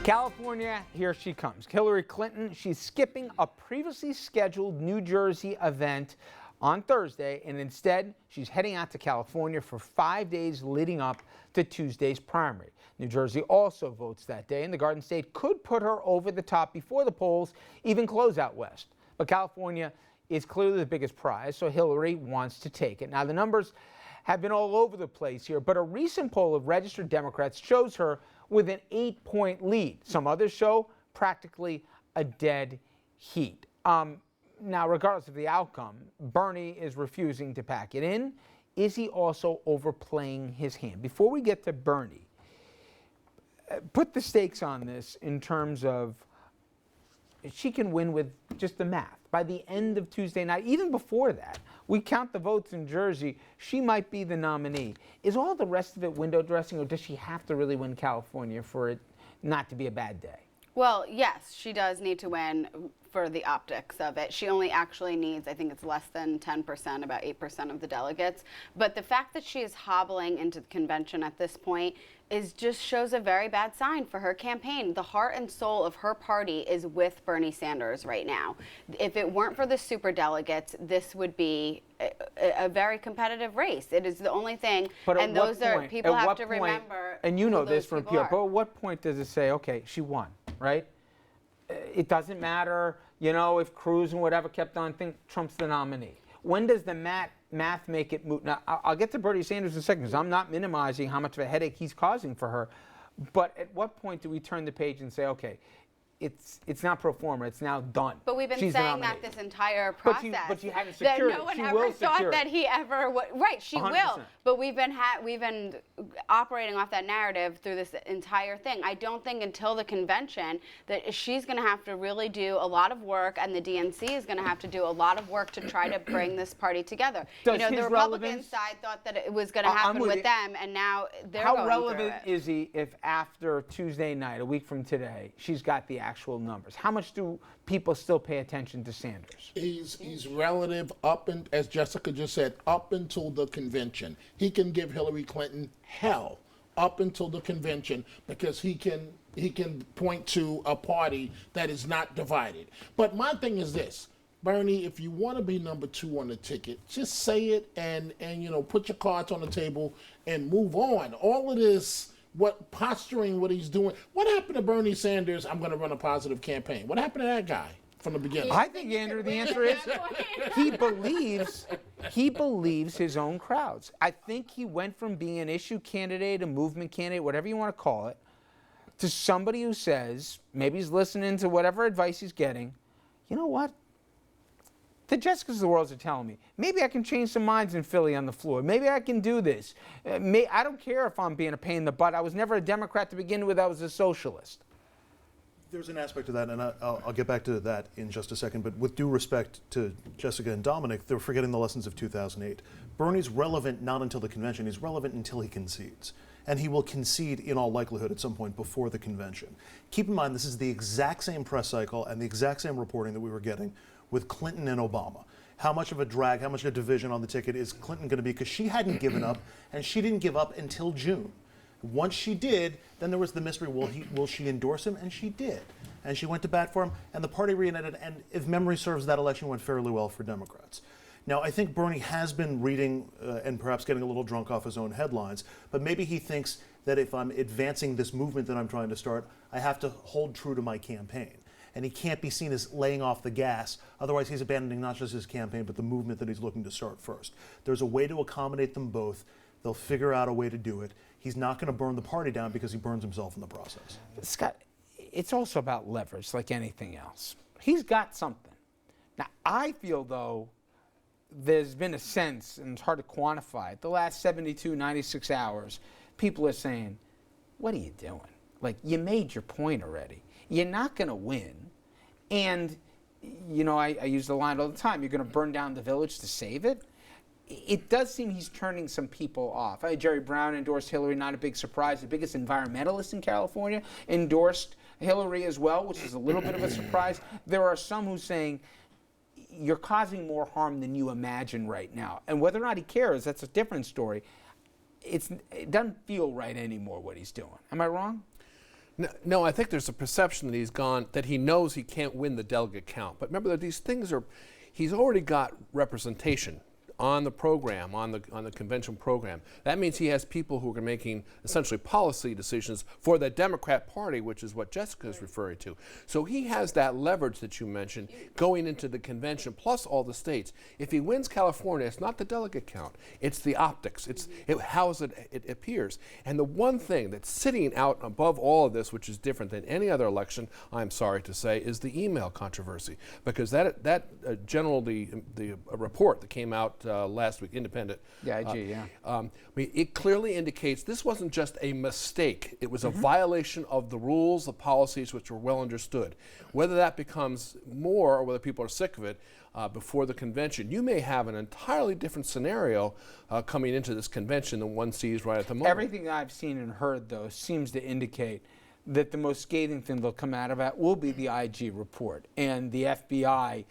California, here she comes. Hillary Clinton, she's skipping a previously scheduled New Jersey event on Thursday, and instead, she's heading out to California for 5 days leading up to Tuesday's primary. New Jersey also votes that day, and the Garden State could put her over the top before the polls even close out west. But California is clearly the biggest prize, so Hillary wants to take it. Now, the numbers have been all over the place here, but a recent poll of registered Democrats shows her with an 8-point lead. Some others show practically a dead heat. Now, regardless of the outcome, Bernie is refusing to pack it in. Is he also overplaying his hand? Before we get to Bernie, put the stakes on this in terms of she can win with just the math. By the end of Tuesday night, even before that, we count the votes in Jersey, she might be the nominee. Is all the rest of it window dressing, or does she have to really win California for it not to be a bad day? Well, yes, she does need to win for the optics of it. She only actually needs, I think it's less than 10%, about 8% of the delegates. But the fact that she is hobbling into the convention at this point just shows a very bad sign for her campaign. The heart and soul of her party is with Bernie Sanders right now. If it weren't for the superdelegates, this would be a very competitive race. It is the only thing, but and those are people have to remember. And you know this from PR. But at what point does it say, okay, she won, right? It doesn't matter, you know, if Cruz and whatever kept on thinking Trump's the nominee. When does the math make it moot? Now, I'll get to Bernie Sanders in a second, because I'm not minimizing how much of a headache he's causing for her. But at what point do we turn the page and say, okay, it's not pro forma, it's now done? But we've been saying that this entire process. But you haven't secured that no one she ever will thought that he ever would. Right, she 100%. will. But we've been operating off that narrative through this entire thing. I don't think until the convention that she's going to have to really do a lot of work, and the DNC is going to have to do a lot of work to try to bring this party together. Does the Republican side thought that it was going to happen with them, and now they're going through it. How relevant is he if after Tuesday night, a week from today, she's got the actual numbers? How much do people still pay attention to Sanders? He's relative up, and as Jessica just said, up until the convention. He can give Hillary Clinton hell up until the convention, because he can point to a party that is not divided. But my thing is this, Bernie, if you want to be number 2 on the ticket, just say it and put your cards on the table and move on. All of this posturing, what he's doing. What happened to Bernie Sanders? I'm going to run a positive campaign. What happened to that guy from the beginning? I think, Andrew, the answer is he believes his own crowds. I think he went from being an issue candidate, a movement candidate, whatever you want to call it, to somebody who says, maybe he's listening to whatever advice he's getting, you know what? The Jessicas of the world are telling me, maybe I can change some minds in Philly on the floor. Maybe I can do this. I don't care if I'm being a pain in the butt. I was never a Democrat to begin with. I was a socialist. There's an aspect to that, and I'll get back to that in just a second. But with due respect to Jessica and Dominic, they're forgetting the lessons of 2008. Bernie's relevant not until the convention. He's relevant until he concedes. And he will concede in all likelihood at some point before the convention. Keep in mind, this is the exact same press cycle and the exact same reporting that we were getting with Clinton and Obama. How much of a drag, how much of a division on the ticket is Clinton going to be? Because she hadn't given up, and she didn't give up until June. Once she did, then there was the mystery, will she endorse him? And she did. And she went to bat for him, and the party reunited, and if memory serves, that election went fairly well for Democrats. Now, I think Bernie has been reading and perhaps getting a little drunk off his own headlines, but maybe he thinks that if I'm advancing this movement that I'm trying to start, I have to hold true to my campaign. And he can't be seen as laying off the gas. Otherwise, he's abandoning not just his campaign, but the movement that he's looking to start first. There's a way to accommodate them both. They'll figure out a way to do it. He's not going to burn the party down because he burns himself in the process. Scott, it's also about leverage, like anything else. He's got something. Now, I feel, though, there's been a sense, and it's hard to quantify it, the last 72, 96 hours, people are saying, what are you doing? Like, you made your point already. You're not going to win. And, I use the line all the time, you're going to burn down the village to save it. It does seem he's turning some people off. Jerry Brown endorsed Hillary, not a big surprise. The biggest environmentalist in California endorsed Hillary as well, which is a little bit of a surprise. There are some who are saying, you're causing more harm than you imagine right now. And whether or not he cares, that's a different story. It doesn't feel right anymore what he's doing. Am I wrong? No, I think there's a perception that he knows he can't win the delegate count. But remember that these things he's already got representation on the program, on the convention program. That means he has people who are making essentially policy decisions for the Democrat Party, which is what Jessica is referring to. So he has that leverage that you mentioned going into the convention, plus all the states. If he wins California, it's not the delegate count, it's the optics, it's how it appears. And the one thing that's sitting out above all of this, which is different than any other election, I'm sorry to say, is the email controversy. Because that report that came out last week, independent. Yeah, IG, yeah. I mean, it clearly indicates this wasn't just a mistake. It was a violation of the rules, the policies, which were well understood. Whether that becomes more or whether people are sick of it before the convention, you may have an entirely different scenario coming into this convention than one sees right at the moment. Everything I've seen and heard, though, seems to indicate that the most scathing thing that'll come out of it will be the IG report. And the FBI,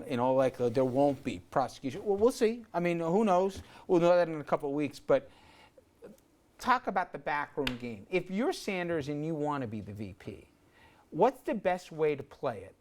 in all likelihood, there won't be prosecution. Well, we'll see. I mean, who knows? We'll know that in a couple of weeks. But talk about the backroom game. If you're Sanders and you want to be the VP, what's the best way to play it?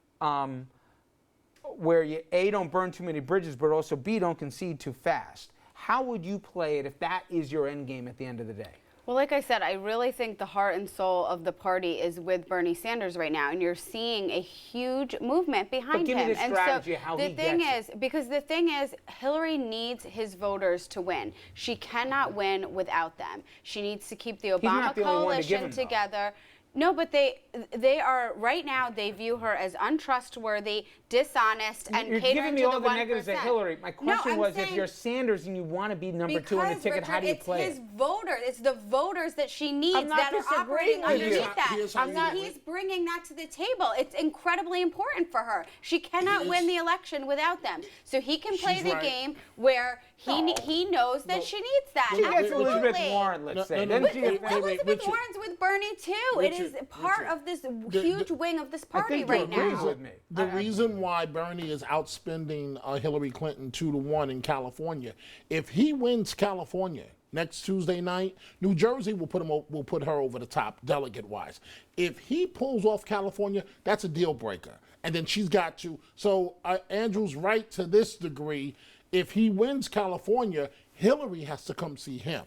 Where you, A, don't burn too many bridges, but also, B, don't concede too fast. How would you play it if that is your end game at the end of the day? Well, like I said, I really think the heart and soul of the party is with Bernie Sanders right now, and you're seeing a huge movement behind give me him. the And strategy, so how the he thing gets is, because the thing is, Hillary needs his voters to win. She cannot win without them. She needs to keep the Obama not the only one to give coalition him, though. together. No, but they are right now. They view her as untrustworthy, dishonest, and You're catering giving me to all the the negatives at 1%. Hillary. My question I'm was, if saying- you're Sanders and you want to be number two on the because, ticket, how do you Richard, play it's it? his voters. It's the voters that she needs I'm not that are disagreeing operating with you. underneath that. Here's how I'm you not. do it. He's bringing that to the table. It's incredibly important for her. She cannot win the election without them. So he can play She's the right. game where he knows that she needs that. She gets Absolutely. Elizabeth Warren, let's say. no, Then no, she wait, gets- wait, wait. Elizabeth Richard. Warren's with Bernie too. It is Richard, part Richard. of this huge wing of this party think right you're agreeing now. with me. The reason why Bernie is outspending Hillary Clinton 2-1 in California, if he wins California next Tuesday night, New Jersey will put her over the top delegate-wise. If he pulls off California, that's a deal breaker, and then she's got to. So Andrew's right to this degree. If he wins California, Hillary has to come see him.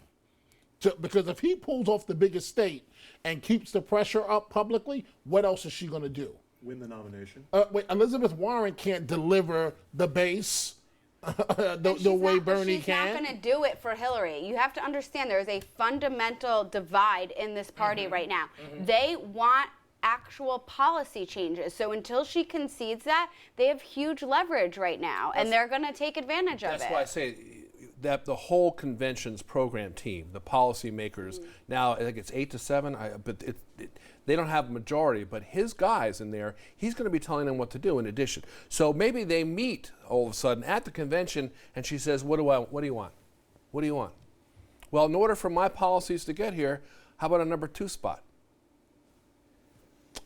Because if he pulls off the biggest state and keeps the pressure up publicly, what else is she going to do? Win the nomination. Wait, Elizabeth Warren can't deliver the base the She's way not- Bernie she's can. not going to do it for Hillary. You have to understand there is a fundamental divide in this party right now. They want actual policy changes. So until she concedes that, they have huge leverage right now, and they're going to take advantage of it. That's why I say that the whole convention's program team, the policymakers, now I think it's 8 to 7, but they don't have a majority, but his guys in there, he's going to be telling them what to do in addition. So maybe they meet all of a sudden at the convention and she says, what do you want? What do you want? Well, in order for my policies to get here, how about a number 2 spot?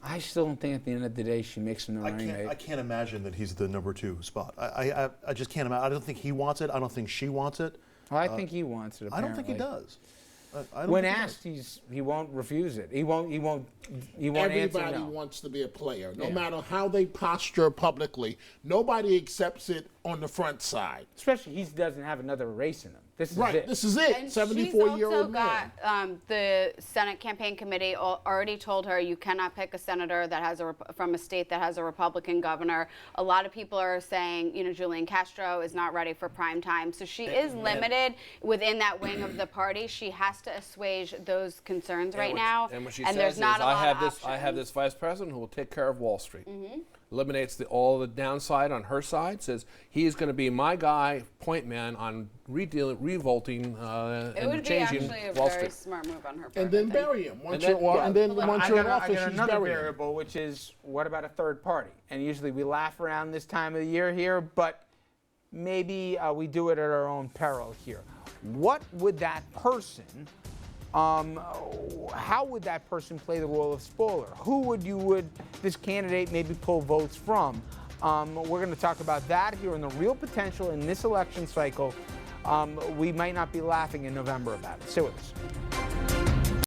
I still don't think at the end of the day she makes him the running mate. I can't imagine that he's the number 2 spot. I just can't imagine. I don't think he wants it. I don't think she wants it. Well, I think he wants it. I don't think he apparently. does. I don't When think he asked, he won't refuse it. He won't answer Everybody no. wants to be a player, no Yeah. matter how they posture publicly. Nobody accepts it on the front side. Especially he doesn't have another race in him. This is Right, it. this is it. And 74-year-old she's man. also got the Senate campaign committee already told her you cannot pick a senator that has from a state that has a Republican governor. A lot of people are saying, Julian Castro is not ready for prime time. So she is limited within that wing of the party. She has to assuage those concerns right now. And what she and says there's is, not a lot of I options. have this vice president who will take care of Wall Street. Eliminates all the downside on her side. Says he is going to be my guy, point man on revolting It and would be changing actually a Wall very Street. smart move on her part. And then I think. bury him. Once then- you're, yeah. and then Well, once I you're in got office, she's another burying him. variable, which is what about a third party? And usually we laugh around this time of the year here, but maybe we do it at our own peril here. What would that person? How would that person play the role of spoiler? Who would this candidate maybe pull votes from? We're going to talk about that here and the real potential in this election cycle. We might not be laughing in November about it. Stay with us.